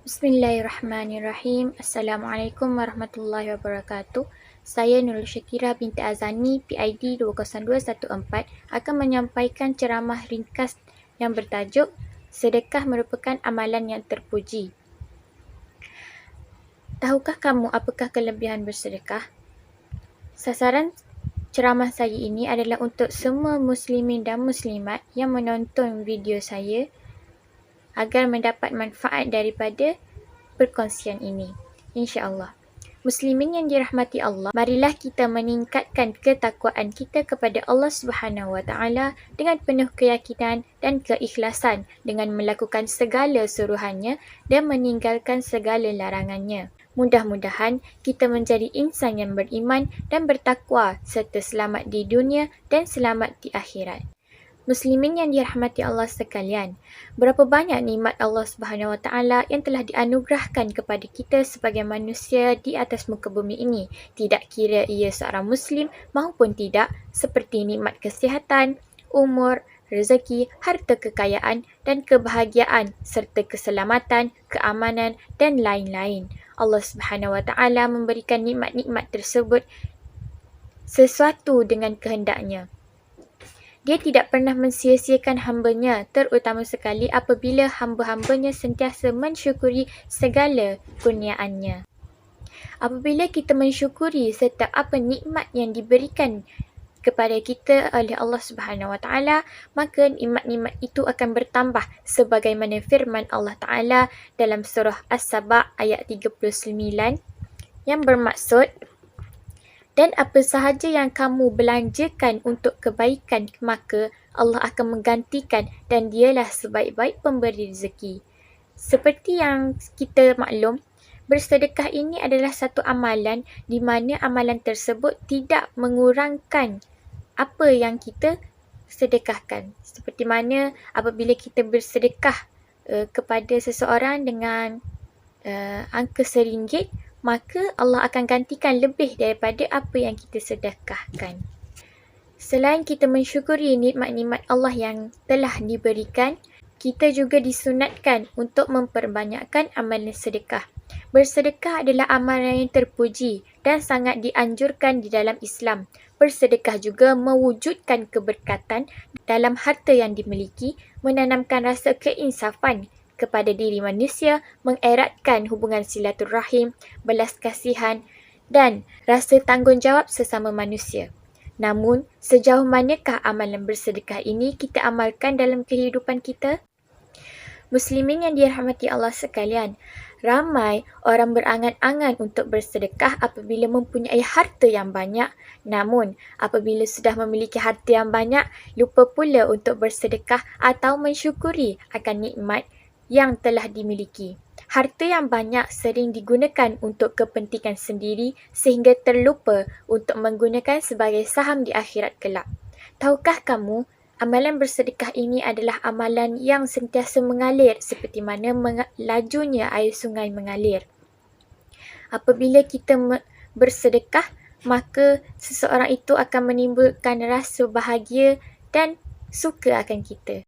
Bismillahirrahmanirrahim. Assalamualaikum warahmatullahi wabarakatuh. Saya Nurul Syakira binti Azani, PID 20214 akan menyampaikan ceramah ringkas yang bertajuk Sedekah merupakan amalan yang terpuji. Tahukah kamu apakah kelebihan bersedekah? Sasaran ceramah saya ini adalah untuk semua muslimin dan muslimat yang menonton video saya agar mendapat manfaat daripada perkongsian ini, insya-Allah. Muslimin yang dirahmati Allah, marilah kita meningkatkan ketakwaan kita kepada Allah Subhanahu Wa Taala dengan penuh keyakinan dan keikhlasan dengan melakukan segala suruhannya dan meninggalkan segala larangannya. Mudah-mudahan kita menjadi insan yang beriman dan bertakwa serta selamat di dunia dan selamat di akhirat. Muslimin yang dirahmati Allah sekalian, berapa banyak nikmat Allah Subhanahu Wa Taala yang telah dianugerahkan kepada kita sebagai manusia di atas muka bumi ini, tidak kira ia seorang Muslim maupun tidak, seperti nikmat kesihatan, umur, rezeki, harta kekayaan dan kebahagiaan serta keselamatan, keamanan dan lain-lain. Allah Subhanahu Wa Taala memberikan nikmat-nikmat tersebut sesuatu dengan kehendaknya. Dia tidak pernah mensia-siakan hamba-Nya, terutama sekali apabila hamba-hamba-Nya sentiasa mensyukuri segala kurniaan-Nya. Apabila kita mensyukuri setiap apa nikmat yang diberikan kepada kita oleh Allah Subhanahu Wa Taala, maka nikmat-nikmat itu akan bertambah sebagaimana firman Allah Taala dalam surah As-Saba ayat 39 yang bermaksud, dan apa sahaja yang kamu belanjakan untuk kebaikan, maka Allah akan menggantikan dan dialah sebaik-baik pemberi rezeki. Seperti yang kita maklum, bersedekah ini adalah satu amalan di mana amalan tersebut tidak mengurangkan apa yang kita sedekahkan. Seperti mana apabila kita bersedekah kepada seseorang dengan angka RM1, maka Allah akan gantikan lebih daripada apa yang kita sedekahkan. Selain kita mensyukuri nikmat-nikmat Allah yang telah diberikan, kita juga disunatkan untuk memperbanyakkan amalan sedekah. Bersedekah adalah amalan yang terpuji dan sangat dianjurkan di dalam Islam. Bersedekah juga mewujudkan keberkatan dalam harta yang dimiliki, menanamkan rasa keinsafan kepada diri manusia, mengeratkan hubungan silaturahim, belas kasihan dan rasa tanggungjawab sesama manusia. Namun, sejauh manakah amalan bersedekah ini kita amalkan dalam kehidupan kita? Muslimin yang dirahmati Allah sekalian, ramai orang berangan-angan untuk bersedekah apabila mempunyai harta yang banyak. Namun, apabila sudah memiliki harta yang banyak, lupa pula untuk bersedekah atau mensyukuri akan nikmat yang telah dimiliki. Harta yang banyak sering digunakan untuk kepentingan sendiri sehingga terlupa untuk menggunakan sebagai saham di akhirat kelak. Tahukah kamu, amalan bersedekah ini adalah amalan yang sentiasa mengalir seperti mana lajunya air sungai mengalir. Apabila kita bersedekah, maka seseorang itu akan menimbulkan rasa bahagia dan suka akan kita.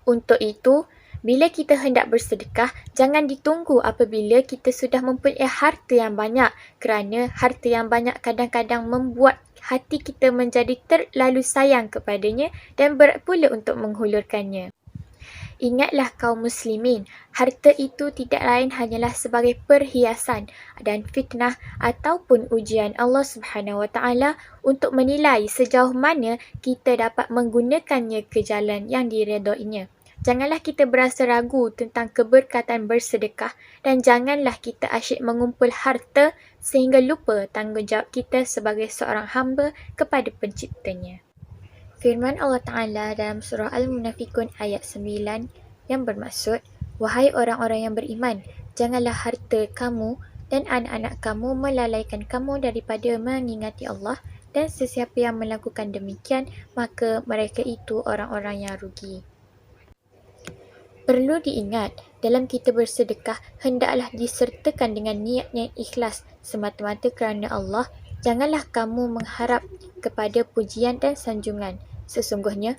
Untuk itu, bila kita hendak bersedekah, jangan ditunggu apabila kita sudah mempunyai harta yang banyak, kerana harta yang banyak kadang-kadang membuat hati kita menjadi terlalu sayang kepadanya dan berat pula untuk menghulurkannya. Ingatlah kaum muslimin, harta itu tidak lain hanyalah sebagai perhiasan dan fitnah ataupun ujian Allah Subhanahu Wa Taala untuk menilai sejauh mana kita dapat menggunakannya ke jalan yang diredainya. Janganlah kita berasa ragu tentang keberkatan bersedekah dan janganlah kita asyik mengumpul harta sehingga lupa tanggungjawab kita sebagai seorang hamba kepada penciptanya. Firman Allah Ta'ala dalam surah Al-Munafikun ayat 9 yang bermaksud, wahai orang-orang yang beriman, janganlah harta kamu dan anak-anak kamu melalaikan kamu daripada mengingati Allah, dan sesiapa yang melakukan demikian, maka mereka itu orang-orang yang rugi. Perlu diingat, dalam kita bersedekah, hendaklah disertakan dengan niat yang ikhlas semata-mata kerana Allah. Janganlah kamu mengharap kepada pujian dan sanjungan. Sesungguhnya,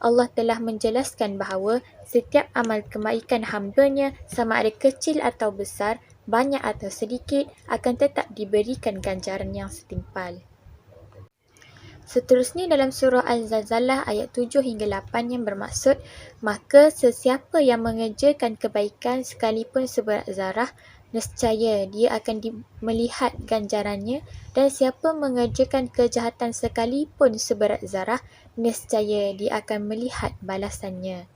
Allah telah menjelaskan bahawa setiap amal kebaikan hamba-Nya, sama ada kecil atau besar, banyak atau sedikit, akan tetap diberikan ganjaran yang setimpal. Seterusnya dalam surah Al-Zalzalah ayat 7 hingga 8 yang bermaksud, maka sesiapa yang mengerjakan kebaikan sekalipun seberat zarah, nescaya dia akan melihat ganjarannya, dan siapa mengerjakan kejahatan sekalipun seberat zarah, nescaya dia akan melihat balasannya.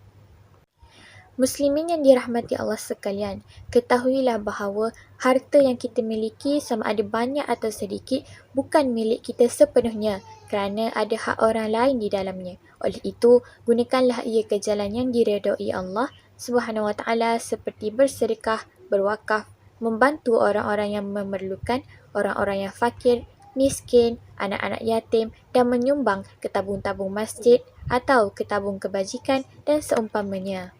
Muslimin yang dirahmati Allah sekalian, ketahuilah bahawa harta yang kita miliki, sama ada banyak atau sedikit, bukan milik kita sepenuhnya kerana ada hak orang lain di dalamnya. Oleh itu, gunakanlah ia ke jalan yang diredai Allah Subhanahu Wa Taala seperti bersedekah, berwakaf, membantu orang-orang yang memerlukan, orang-orang yang fakir, miskin, anak-anak yatim, dan menyumbang ke tabung-tabung masjid atau ke tabung kebajikan dan seumpamanya.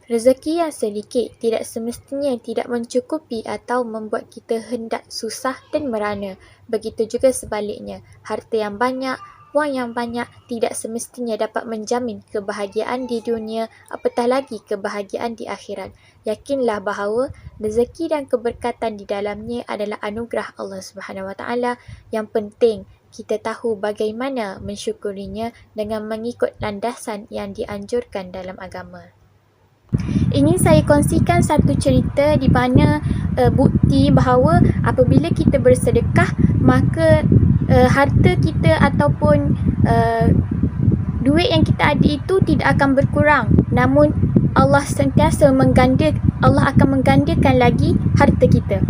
Rezeki yang sedikit tidak semestinya tidak mencukupi atau membuat kita hendak susah dan merana. Begitu juga sebaliknya, harta yang banyak, wang yang banyak tidak semestinya dapat menjamin kebahagiaan di dunia, apatah lagi kebahagiaan di akhirat. Yakinlah bahawa rezeki dan keberkatan di dalamnya adalah anugerah Allah Subhanahu Wa Taala. Yang penting kita tahu bagaimana mensyukurinya dengan mengikut landasan yang dianjurkan dalam agama. Ingin saya kongsikan satu cerita di mana bukti bahawa apabila kita bersedekah, maka harta kita ataupun duit yang kita ada itu tidak akan berkurang. Namun Allah akan menggandakan lagi harta kita.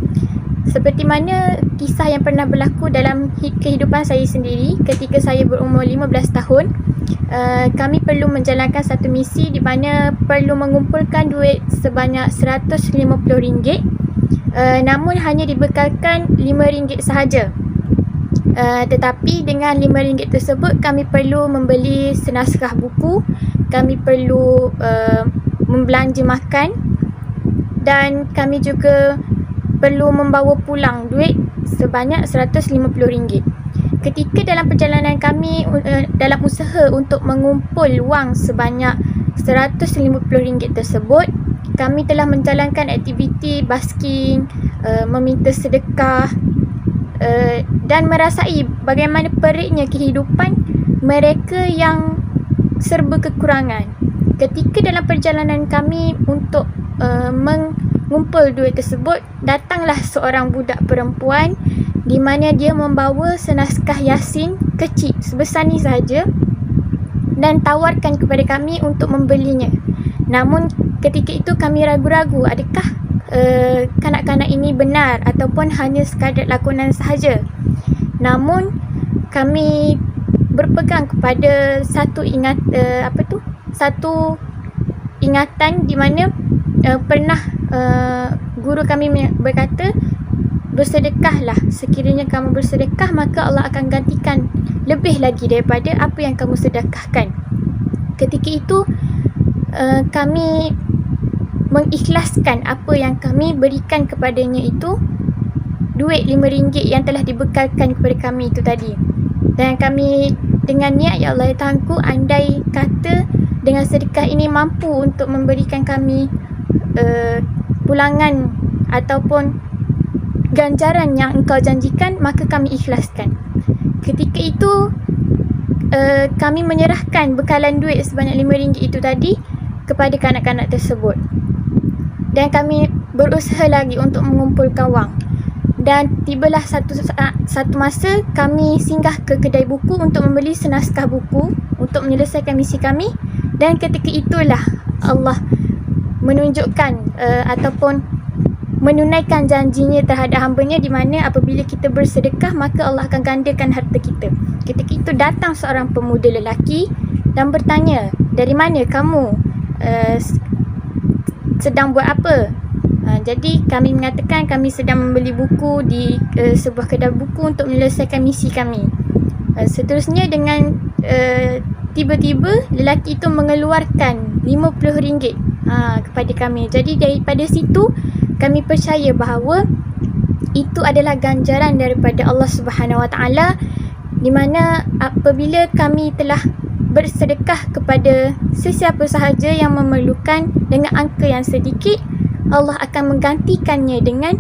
Seperti mana kisah yang pernah berlaku dalam kehidupan saya sendiri ketika saya berumur 15 tahun. Kami perlu menjalankan satu misi di mana perlu mengumpulkan duit sebanyak RM150, namun hanya dibekalkan RM5 sahaja. Tetapi dengan RM5 tersebut kami perlu membeli senaskah buku, kami perlu membelanja makan, dan kami juga perlu membawa pulang duit sebanyak RM150. Ketika dalam perjalanan kami dalam usaha untuk mengumpul wang sebanyak RM150 tersebut, kami telah menjalankan aktiviti basking, meminta sedekah, dan merasai bagaimana periknya kehidupan mereka yang serba kekurangan. Ketika dalam perjalanan kami untuk mengumpul duit tersebut, datanglah seorang budak perempuan di mana dia membawa senaskah Yasin kecil sebesar ni sahaja dan tawarkan kepada kami untuk membelinya. Namun ketika itu kami ragu-ragu, adakah kanak-kanak ini benar ataupun hanya sekadar lakonan sahaja. Namun kami berpegang kepada satu ingatan di mana pernah guru kami berkata, bersedekahlah, sekiranya kamu bersedekah maka Allah akan gantikan lebih lagi daripada apa yang kamu sedekahkan. Ketika itu kami mengikhlaskan apa yang kami berikan kepadanya itu, duit RM5 yang telah dibekalkan kepada kami itu tadi. Dan kami dengan niat, ya Allah ya Tuhanku, andai kata dengan sedekah ini mampu untuk memberikan kami pulangan ataupun ganjaran yang Engkau janjikan, maka kami ikhlaskan. Ketika itu kami menyerahkan bekalan duit sebanyak RM5 itu tadi kepada kanak-kanak tersebut, dan kami berusaha lagi untuk mengumpulkan wang. Dan tibalah satu masa kami singgah ke kedai buku untuk membeli senaskah buku untuk menyelesaikan misi kami, dan ketika itulah Allah menunjukkan ataupun menunaikan janjinya terhadap hamba-Nya, di mana apabila kita bersedekah maka Allah akan gandakan harta kita. Ketika itu datang seorang pemuda lelaki dan bertanya, dari mana kamu, sedang buat apa? Jadi kami mengatakan kami sedang membeli buku di sebuah kedai buku untuk menyelesaikan misi kami. Seterusnya dengan tiba-tiba lelaki itu mengeluarkan RM50 kepada kami. Jadi daripada situ kami percaya bahawa itu adalah ganjaran daripada Allah Subhanahu Wa Taala, di mana apabila kami telah bersedekah kepada sesiapa sahaja yang memerlukan dengan angka yang sedikit, Allah akan menggantikannya dengan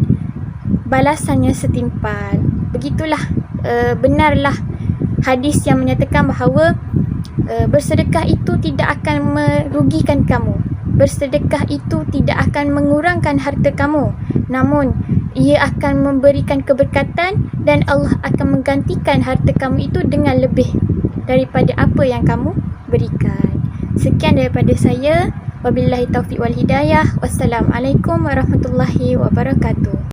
balasan yang setimpal. Begitulah benarlah hadis yang menyatakan bahawa bersedekah itu tidak akan merugikan kamu. Bersedekah itu tidak akan mengurangkan harta kamu, namun ia akan memberikan keberkatan dan Allah akan menggantikan harta kamu itu dengan lebih daripada apa yang kamu berikan. Sekian daripada saya. Wabillahi taufiq wal hidayah. Wassalamualaikum warahmatullahi wabarakatuh.